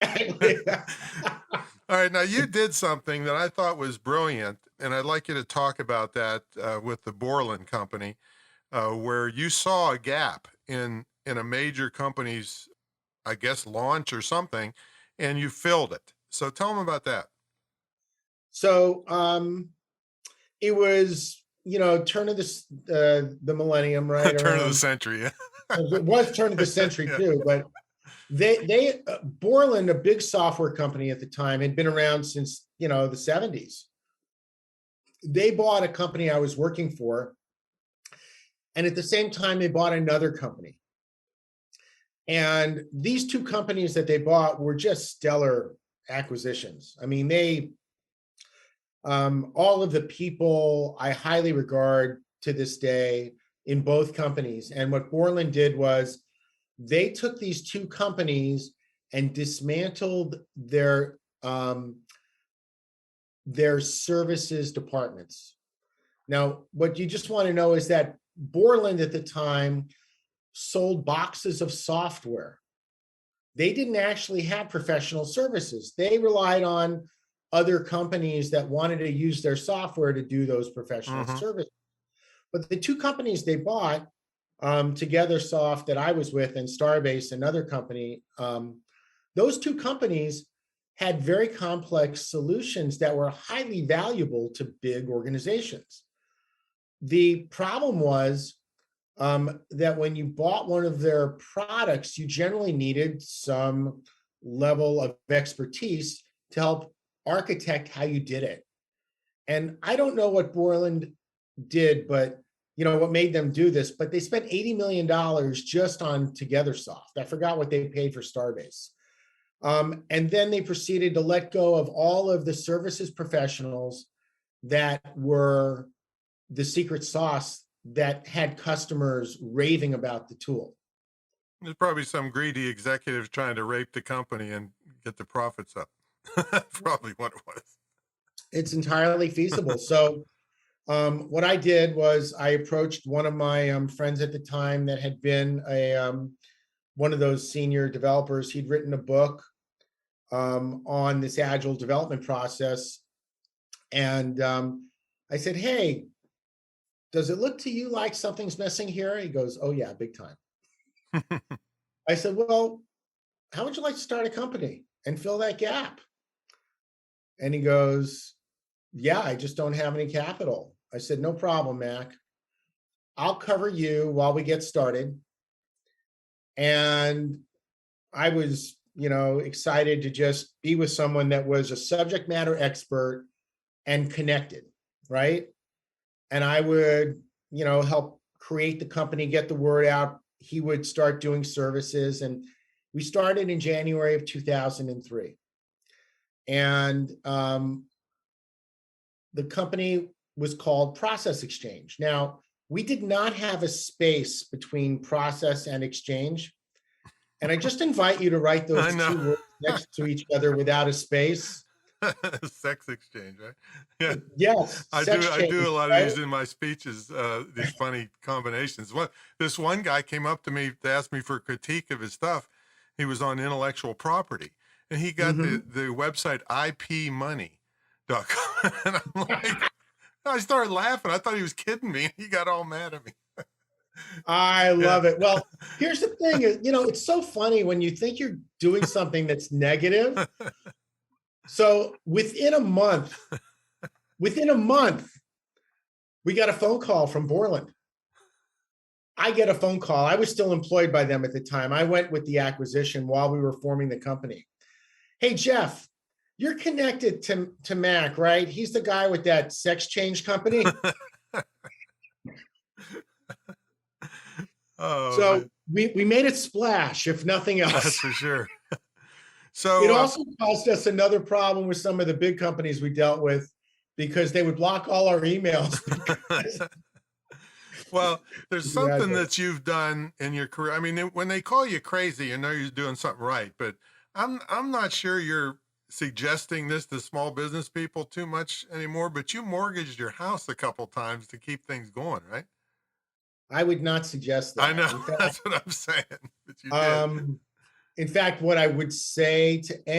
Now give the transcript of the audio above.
All right, now you did something that I thought was brilliant, and I'd like you to talk about that with the Borland Company, where you saw a gap in a major company's, I guess, launch or something, and you filled it. So tell them about that. So it was, turn of the millennium, right Turn of the around. century. Yeah. It was turn of the century Yeah. too, but they Borland, a big software company at the time, had been around since the 70s. They bought a company I was working for, and at the same time they bought another company. And these two companies that they bought were just stellar acquisitions. I mean, they all of the people I highly regard to this day in both companies. And what Borland did was they took these two companies and dismantled their services departments. Now, what you just want to know is that Borland at the time sold boxes of software. They didn't actually have professional services. They relied on other companies that wanted to use their software to do those professional Hmm. services. But the two companies they bought, TogetherSoft that I was with, and Starbase, another company, those two companies had very complex solutions that were highly valuable to big organizations. The problem was that when you bought one of their products, you generally needed some level of expertise to help architect how you did it. And I don't know what Borland did, but what made them do this, but they spent $80 million just on TogetherSoft. I forgot what they paid for Starbase. And then they proceeded to let go of all of the services professionals that were the secret sauce that had customers raving about the tool. There's probably some greedy executive trying to rape the company and get the profits up. That's probably what it was. It's entirely feasible. So what I did was I approached one of my friends at the time that had been one of those senior developers. He'd written a book on this agile development process. And I said, hey, does it look to you like something's missing here? He goes, oh yeah, big time. I said, well, how would you like to start a company and fill that gap? And he goes, yeah, I just don't have any capital. I said, no problem, Mac. I'll cover you while we get started. And I was, excited to just be with someone that was a subject matter expert and connected, right? And I would, help create the company, get the word out. He would start doing services. And we started in January of 2003. And the company was called Process Exchange. Now, we did not have a space between process and exchange. And I just invite you to write I those know. two words next to each other without a space. Sex exchange, right? Yeah. Yes, sex I do change, a lot of right? these in my speeches, these funny combinations. This one guy came up to me to ask me for a critique of his stuff. He was on intellectual property, and he got Mm-hmm. the website ipmoney.com. And I'm like, I started laughing. I thought he was kidding me. He got all mad at me. I Yeah. love it. Well, here's the thing, it's so funny when you think you're doing something that's negative. So within a month, we got a phone call from Borland. I get a phone call. I was still employed by them at the time. I went with the acquisition while we were forming the company. Hey, Jeff, you're connected to Mac, right? He's the guy with that sex change company. Oh So man, we made it splash, if nothing that's else. for sure. It So also caused us another problem with some of the big companies we dealt with because they would block all our emails. well, there's Yeah, something that you've done in your career. I mean, when they call you crazy, you know you're doing something right. But I'm not sure you're suggesting this to small business people too much anymore. But you mortgaged your house a couple times to keep things going, right? I would not suggest I that. know In fact, that's what I'm saying. But you did. um, In fact, what I would say to